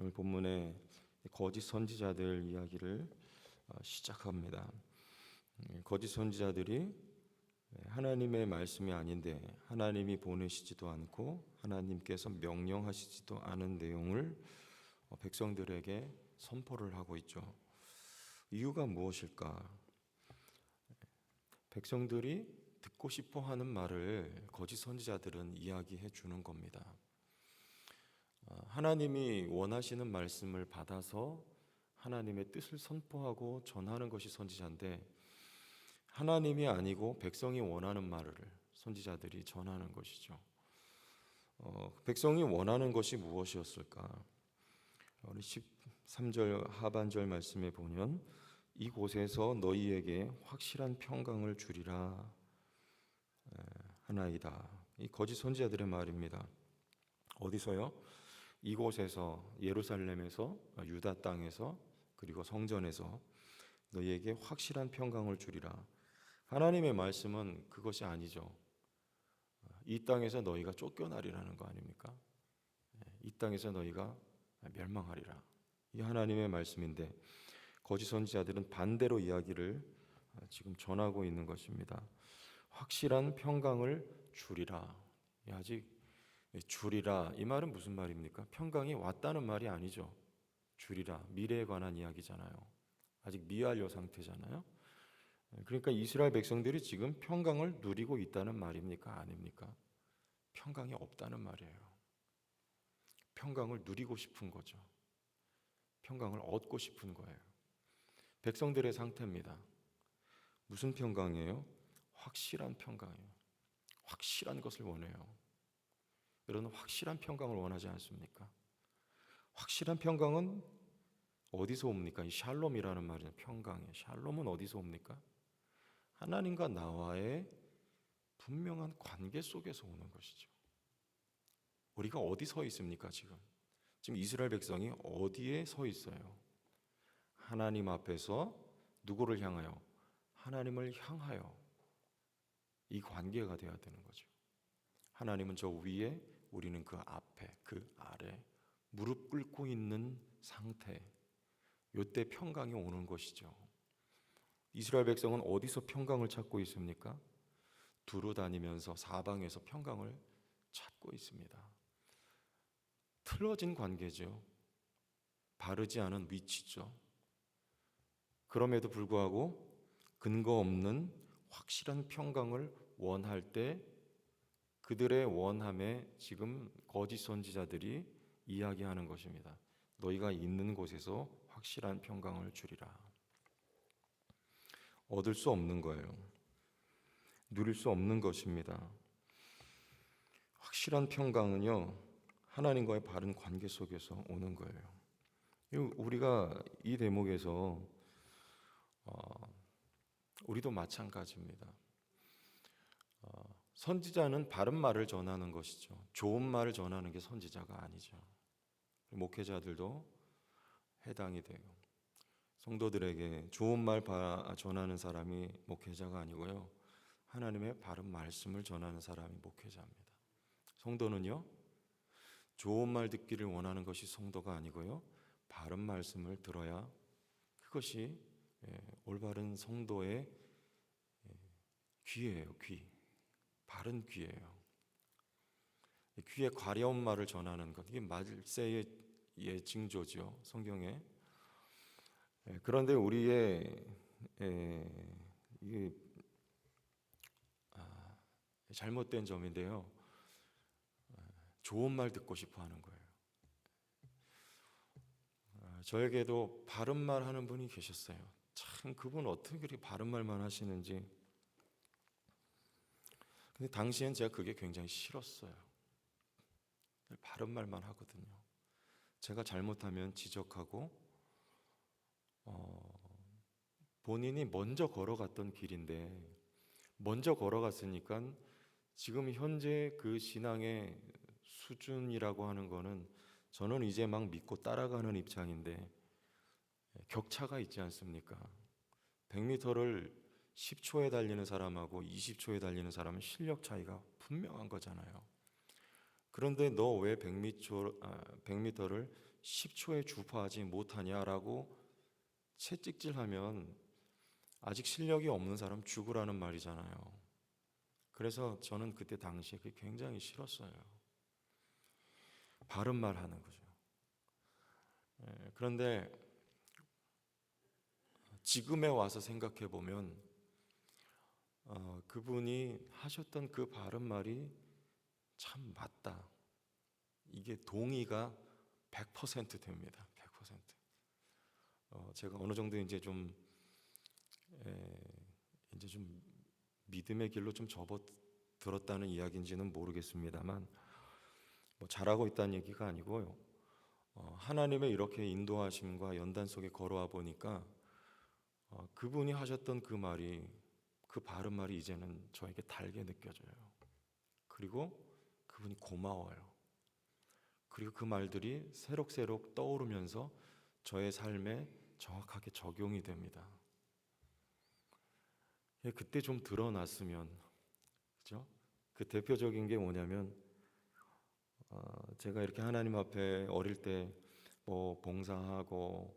오늘 본문의 거짓 선지자들 이야기를 시작합니다. 거짓 선지자들이 하나님의 말씀이 아닌데 하나님이 보내시지도 않고 하나님께서 명령하시지도 않은 내용을 백성들에게 선포를 하고 있죠. 이유가 무엇일까? 백성들이 듣고 싶어 하는 말을 거짓 선지자들은 이야기해 주는 겁니다. 하나님이 원하시는 말씀을 받아서 하나님의 뜻을 선포하고 전하는 것이 선지자인데, 하나님이 아니고 백성이 원하는 말을 선지자들이 전하는 것이죠. 백성이 원하는 것이 무엇이었을까? 우리 13절 하반절 말씀에 보면 이곳에서 너희에게 확실한 평강을 주리라 하나이다. 이 거짓 선지자들의 말입니다. 어디서요? 이곳에서, 예루살렘에서, 유다 땅에서, 그리고 성전에서 너희에게 확실한 평강을 주리라. 하나님의 말씀은 그것이 아니죠. 이 땅에서 너희가 쫓겨나리라는 거 아닙니까? 이 땅에서 너희가 멸망하리라. 이 하나님의 말씀인데 거짓 선지자들은 반대로 이야기를 지금 전하고 있는 것입니다. 확실한 평강을 주리라. 아직 주리라, 이 말은 무슨 말입니까? 평강이 왔다는 말이 아니죠. 주리라, 미래에 관한 이야기잖아요. 아직 미완료 상태잖아요. 그러니까 이스라엘 백성들이 지금 평강을 누리고 있다는 말입니까? 아닙니까? 평강이 없다는 말이에요. 평강을 누리고 싶은 거죠. 평강을 얻고 싶은 거예요. 백성들의 상태입니다. 무슨 평강이에요? 확실한 평강이에요. 확실한 것을 원해요. 여러분, 확실한 평강을 원하지 않습니까? 확실한 평강은 어디서 옵니까? 이 샬롬이라는 말이죠. 평강이에요. 샬롬은 어디서 옵니까? 하나님과 나와의 분명한 관계 속에서 오는 것이죠. 우리가 어디 서 있습니까? 지금 이스라엘 백성이 어디에 서 있어요? 하나님 앞에서 누구를 향하여? 하나님을 향하여 이 관계가 되어야 되는 거죠. 하나님은 저 위에, 우리는 그 앞에, 그 아래 무릎 꿇고 있는 상태, 이때 평강이 오는 것이죠. 이스라엘 백성은 어디서 평강을 찾고 있습니까? 두루 다니면서 사방에서 평강을 찾고 있습니다. 틀어진 관계죠. 바르지 않은 위치죠. 그럼에도 불구하고 근거 없는 확실한 평강을 원할 때 그들의 원함에 지금 거짓 선지자들이 이야기하는 것입니다. 너희가 있는 곳에서 확실한 평강을 주리라. 얻을 수 없는 거예요. 누릴 수 없는 것입니다. 확실한 평강은요, 하나님과의 바른 관계 속에서 오는 거예요. 우리가 이 대목에서 우리도 마찬가지입니다. 선지자는 바른 말을 전하는 것이죠. 좋은 말을 전하는 게 선지자가 아니죠. 목회자들도 해당이 돼요. 성도들에게 좋은 말 전하는 사람이 목회자가 아니고요, 하나님의 바른 말씀을 전하는 사람이 목회자입니다. 성도는요, 좋은 말 듣기를 원하는 것이 성도가 아니고요, 바른 말씀을 들어야 그것이 올바른 성도의 귀예요. 귀, 바른 귀예요. 귀에 가려운 말을 전하는 것, 이게 말세의 징조죠, 성경에. 그런데 우리의 이게 잘못된 점인데요, 좋은 말 듣고 싶어 하는 거예요. 저에게도 바른 말 하는 분이 계셨어요. 참, 그분 어떻게 그렇게 바른 말만 하시는지. 근데 당시엔 제가 그게 굉장히 싫었어요. 바른 말만 하거든요. 제가 잘못하면 지적하고, 본인이 먼저 걸어갔던 길인데 먼저 걸어갔으니까 지금 현재 그 신앙의 수준이라고 하는 거는 저는 이제 막 믿고 따라가는 입장인데 격차가 있지 않습니까? 100m를 10초에 달리는 사람하고 20초에 달리는 사람은 실력 차이가 분명한 거잖아요. 그런데 너 왜 100m를 10초에 주파하지 못하냐라고 채찍질하면 아직 실력이 없는 사람 죽으라는 말이잖아요. 그래서 저는 그때 당시에 그게 굉장히 싫었어요. 바른 말 하는 거죠. 그런데 지금에 와서 생각해 보면 그분이 하셨던 그 바른 말이 참 맞다. 이게 동의가 100% 됩니다. 100%. 제가 어느 정도 이제 좀 믿음의 길로 좀 접어들었다는 이야기인지는 모르겠습니다만, 뭐 잘하고 있다는 얘기가 아니고요. 하나님의 이렇게 인도하심과 연단 속에 걸어와 보니까 그분이 하셨던 그 말이, 그 바른 말이 이제는 저에게 달게 느껴져요. 그리고 그분이 고마워요. 그리고 그 말들이 새록새록 떠오르면서 저의 삶에 정확하게 적용이 됩니다. 그때 좀 드러났으면, 그죠? 그 대표적인 게 뭐냐면, 제가 이렇게 하나님 앞에 어릴 때 뭐 봉사하고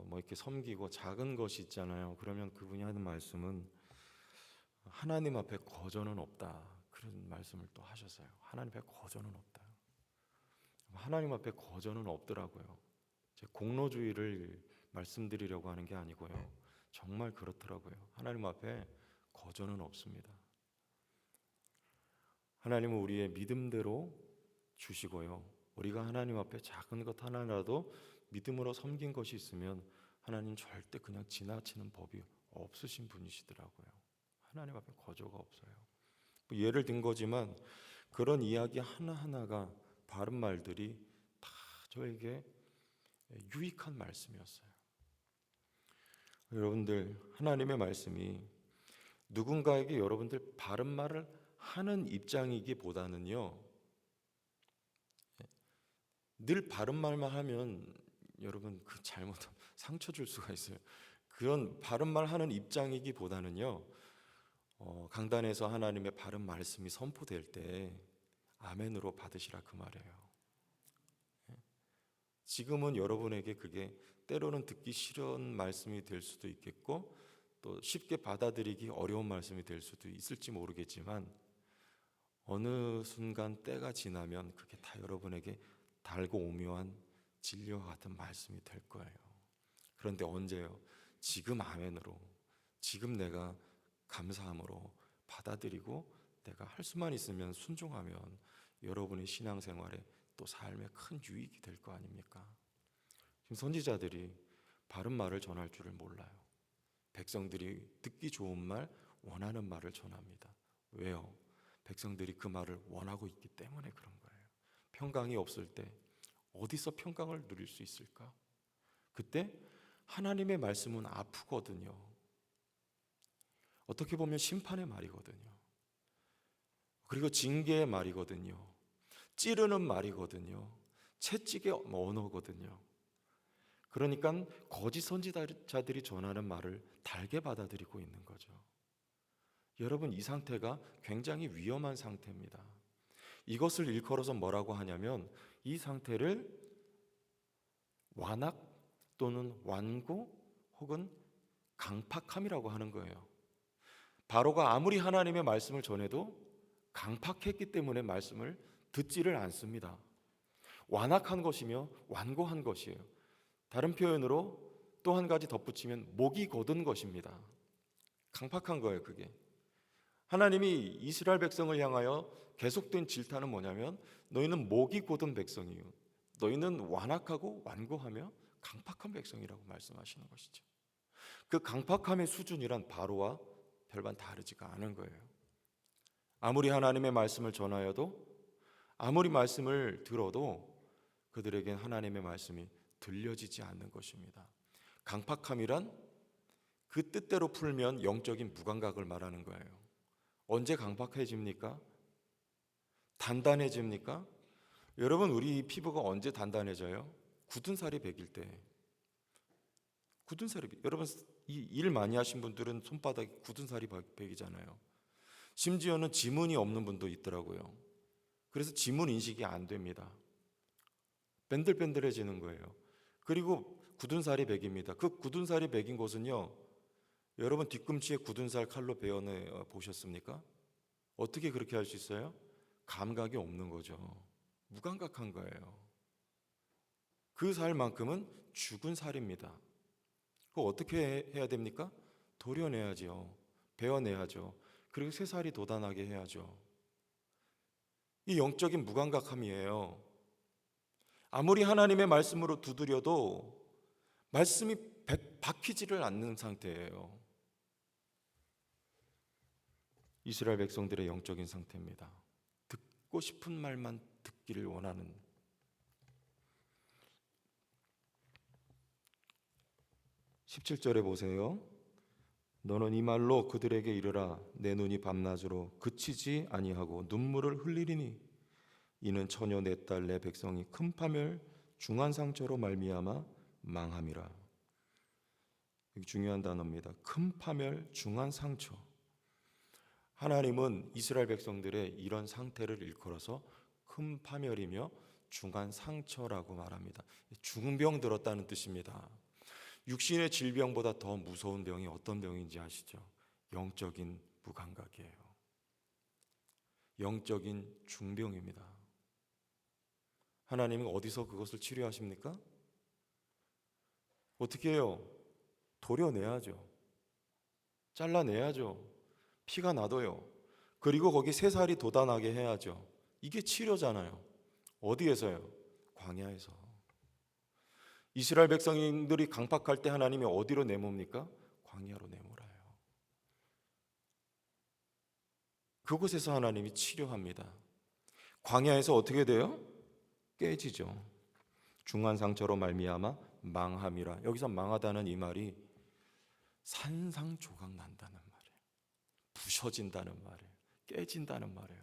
뭐 이렇게 섬기고 작은 것이 있잖아요. 그러면 그분이 하는 말씀은 하나님 앞에 거저는 없다. 그런 말씀을 또 하셨어요. 하나님 앞에 거저는 없다. 하나님 앞에 거저는 없더라고요. 제 공로주의를 말씀드리려고 하는 게 아니고요. 정말 그렇더라고요. 하나님 앞에 거저는 없습니다. 하나님은 우리의 믿음대로 주시고요. 우리가 하나님 앞에 작은 것 하나라도 믿음으로 섬긴 것이 있으면 하나님 절대 그냥 지나치는 법이 없으신 분이시더라고요. 하나님 앞에 거저가 없어요. 예를 든 거지만 그런 이야기 하나하나가, 바른 말들이 다 저에게 유익한 말씀이었어요. 여러분들, 하나님의 말씀이 누군가에게 여러분들 바른 말을 하는 입장이기보다는요, 늘 바른 말만 하면 여러분 그 잘못하면 상처 줄 수가 있어요. 그런 바른 말 하는 입장이기보다는요, 강단에서 하나님의 바른 말씀이 선포될 때 아멘으로 받으시라 그 말이에요. 지금은 여러분에게 그게 때로는 듣기 싫은 말씀이 될 수도 있겠고, 또 쉽게 받아들이기 어려운 말씀이 될 수도 있을지 모르겠지만, 어느 순간 때가 지나면 그게 다 여러분에게 달고 오묘한 진리와 같은 말씀이 될 거예요. 그런데 언제요? 지금 아멘으로, 지금 내가 감사함으로 받아들이고 내가 할 수만 있으면 순종하면 여러분의 신앙생활에 또 삶에 큰 유익이 될 거 아닙니까? 지금 선지자들이 바른 말을 전할 줄을 몰라요. 백성들이 듣기 좋은 말, 원하는 말을 전합니다. 왜요? 백성들이 그 말을 원하고 있기 때문에 그런 거예요. 평강이 없을 때 어디서 평강을 누릴 수 있을까? 그때 하나님의 말씀은 아프거든요. 어떻게 보면 심판의 말이거든요. 그리고 징계의 말이거든요. 찌르는 말이거든요. 채찍의 언어거든요. 그러니까 거짓 선지자들이 전하는 말을 달게 받아들이고 있는 거죠. 여러분, 이 상태가 굉장히 위험한 상태입니다. 이것을 일컬어서 뭐라고 하냐면, 이 상태를 완악 또는 완고 혹은 강팍함이라고 하는 거예요. 바로가 아무리 하나님의 말씀을 전해도 강팍했기 때문에 말씀을 듣지를 않습니다. 완악한 것이며 완고한 것이에요. 다른 표현으로 또 한 가지 덧붙이면 목이 곧은 것입니다. 강팍한 거예요, 그게. 하나님이 이스라엘 백성을 향하여 계속된 질타는 뭐냐면, 너희는 목이 곧은 백성이요, 너희는 완악하고 완고하며 강팍한 백성이라고 말씀하시는 것이죠. 그 강팍함의 수준이란 바로와 별반 다르지가 않은 거예요. 아무리 하나님의 말씀을 전하여도, 아무리 말씀을 들어도 그들에겐 하나님의 말씀이 들려지지 않는 것입니다. 강팍함이란 그 뜻대로 풀면 영적인 무감각을 말하는 거예요. 언제 강팍해집니까? 단단해집니까? 여러분, 우리 피부가 언제 단단해져요? 굳은 살이 배길 때. 굳은 살이, 여러분 일 많이 하신 분들은 손바닥에 굳은 살이 배기잖아요. 심지어는 지문이 없는 분도 있더라고요. 그래서 지문 인식이 안 됩니다. 밴들밴들해지는 거예요. 그리고 굳은 살이 배깁니다. 그 굳은 살이 배긴 곳은요, 여러분 뒤꿈치에 굳은 살 칼로 베어내 보셨습니까? 어떻게 그렇게 할 수 있어요? 감각이 없는 거죠. 무감각한 거예요. 그 살만큼은 죽은 살입니다. 그거 어떻게 해야 됩니까? 도려내야죠. 베어내야죠. 그리고 새 살이 돋아나게 해야죠. 이 영적인 무감각함이에요. 아무리 하나님의 말씀으로 두드려도 말씀이 박히지를 않는 상태예요. 이스라엘 백성들의 영적인 상태입니다. 듣고 싶은 말만 듣기를 원하는. 17절에 보세요. 너는 이 말로 그들에게 이르라. 내 눈이 밤낮으로 그치지 아니하고 눈물을 흘리리니 이는 처녀 내 딸 내 백성이 큰 파멸 중한 상처로 말미암아 망함이라. 이게 중요한 단어입니다. 큰 파멸 중한 상처. 하나님은 이스라엘 백성들의 이런 상태를 일컬어서 큰 파멸이며 중한 상처라고 말합니다. 중병 들었다는 뜻입니다. 육신의 질병보다 더 무서운 병이 어떤 병인지 아시죠? 영적인 무감각이에요. 영적인 중병입니다. 하나님은 어디서 그것을 치료하십니까? 어떻게 해요? 도려내야죠. 잘라내야죠. 피가 나도요. 그리고 거기 새 살이 돋아나게 해야죠. 이게 치료잖아요. 어디에서요? 광야에서. 이스라엘 백성들이 강팍할 때 하나님이 어디로 내몹니까? 광야로 내몰아요. 그곳에서 하나님이 치료합니다. 광야에서 어떻게 돼요? 깨지죠. 중한 상처로 말미암아 망함이라. 여기서 망하다는 이 말이 산상조각 난다는 말이에요. 부셔진다는 말이에요. 깨진다는 말이에요.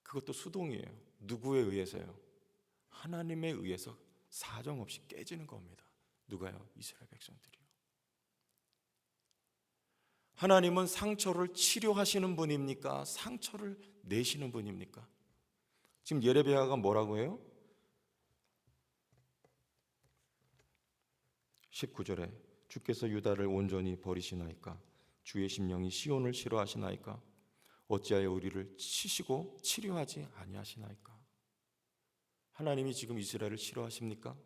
그것도 수동이에요. 누구에 의해서요? 하나님에 의해서 사정없이 깨지는 겁니다. 누가요? 이스라엘 백성들이요. 하나님은 상처를 치료하시는 분입니까? 상처를 내시는 분입니까? 지금 예레미야가 뭐라고 해요? 19절에 주께서 유다를 온전히 버리시나이까? 주의 심령이 시온을 싫어하시나이까? 어찌하여 우리를 치시고 치료하지 아니하시나이까? 하나님이 지금 이스라엘을 싫어하십니까?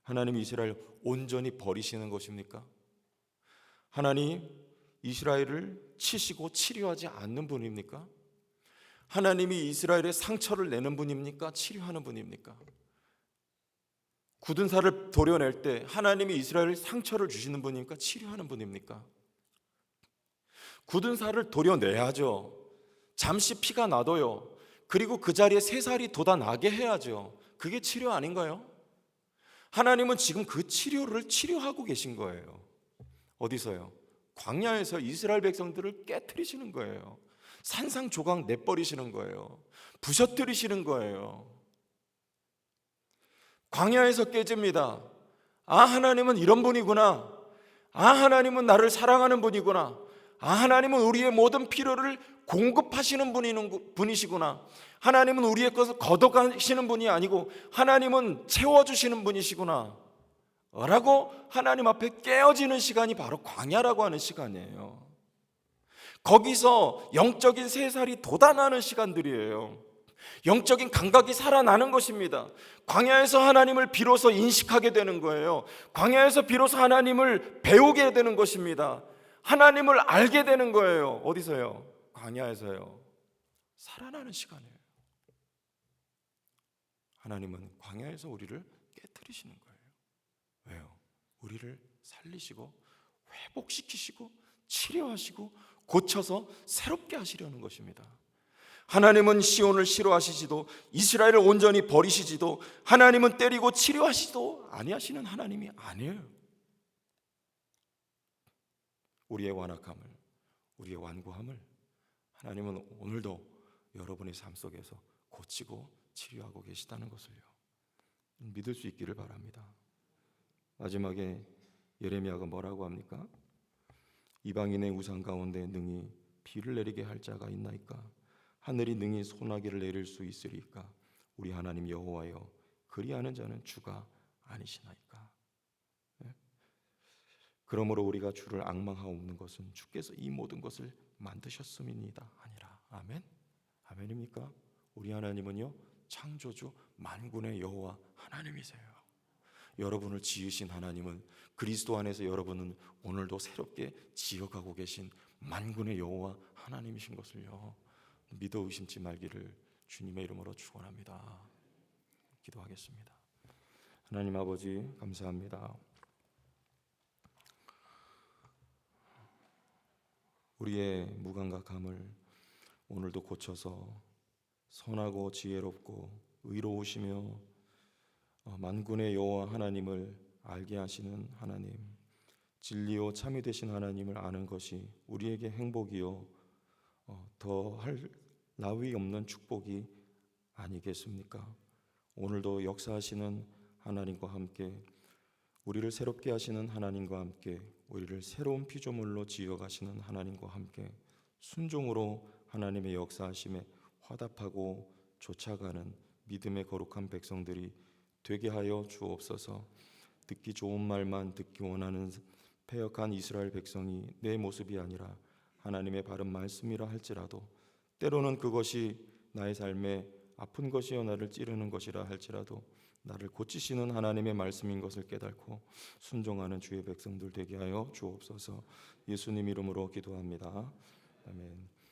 하나님이 이스라엘을 온전히 버리시는 것입니까? 하나님 이스라엘을 치시고 치료하지 않는 분입니까? 하나님이 이스라엘의 상처를 내는 분입니까? 치료하는 분입니까? 굳은 살을 도려낼 때 하나님이 이스라엘에 상처를 주시는 분입니까? 치료하는 분입니까? 굳은 살을 도려내야죠. 잠시 피가 나도요. 그리고 그 자리에 새 살이 돋아나게 해야죠. 그게 치료 아닌가요? 하나님은 지금 그 치료를 치료하고 계신 거예요. 어디서요? 광야에서 이스라엘 백성들을 깨트리시는 거예요. 산상조각 내버리시는 거예요. 부셔뜨리시는 거예요. 광야에서 깨집니다. 아, 하나님은 이런 분이구나. 아, 하나님은 나를 사랑하는 분이구나. 아, 하나님은 우리의 모든 필요를 공급하시는 분이시구나. 하나님은 우리의 것을 걷어가시는 분이 아니고 하나님은 채워주시는 분이시구나 라고 하나님 앞에 깨어지는 시간이 바로 광야라고 하는 시간이에요. 거기서 영적인 새살이 돋아나는 시간들이에요. 영적인 감각이 살아나는 것입니다. 광야에서 하나님을 비로소 인식하게 되는 거예요. 광야에서 비로소 하나님을 배우게 되는 것입니다. 하나님을 알게 되는 거예요. 어디서요? 광야에서요. 살아나는 시간이에요. 하나님은 광야에서 우리를 깨트리시는 거예요. 왜요? 우리를 살리시고 회복시키시고 치료하시고 고쳐서 새롭게 하시려는 것입니다. 하나님은 시온을 싫어하시지도 이스라엘을 온전히 버리시지도 하나님은 때리고 치료하시지도 아니하시는 하나님이 아니에요. 우리의 완악함을, 우리의 완고함을 하나님은 오늘도 여러분의 삶 속에서 고치고 치료하고 계시다는 것을요, 믿을 수 있기를 바랍니다. 마지막에 예레미야가 뭐라고 합니까? 이방인의 우상 가운데 능히 비를 내리게 할 자가 있나이까? 하늘이 능히 소나기를 내릴 수 있으리까? 우리 하나님 여호와여, 그리하는 자는 주가 아니시나이까. 예? 그러므로 우리가 주를 앙망하옵는 것은 주께서 이 모든 것을 만드셨음이니이다 아니라. 아멘. 아멘입니까? 우리 하나님은요 창조주 만군의 여호와 하나님이세요. 여러분을 지으신 하나님은 그리스도 안에서 여러분은 오늘도 새롭게 지어가고 계신 만군의 여호와 하나님이신 것을요 믿어 의심치 말기를 주님의 이름으로 축원합니다. 기도하겠습니다. 하나님 아버지 감사합니다. 우리의 무감각함을 오늘도 고쳐서 선하고 지혜롭고 의로우시며 만군의 여호와 하나님을 알게 하시는 하나님, 진리요 참이 되신 하나님을 아는 것이 우리에게 행복이요 더할 나위 없는 축복이 아니겠습니까? 오늘도 역사하시는 하나님과 함께 우리를 새롭게 하시는 하나님과 함께 우리를 새로운 피조물로 지어가시는 하나님과 함께 순종으로 하나님의 역사하심에 화답하고 쫓아가는 믿음의 거룩한 백성들이 되게 하여 주옵소서. 듣기 좋은 말만 듣기 원하는 패역한 이스라엘 백성이 내 모습이 아니라 하나님의 바른 말씀이라 할지라도 때로는 그것이 나의 삶에 아픈 것이여 나를 찌르는 것이라 할지라도 나를 고치시는 하나님의 말씀인 것을 깨닫고 순종하는 주의 백성들 되게 하여 주옵소서. 예수님 이름으로 기도합니다. 아멘.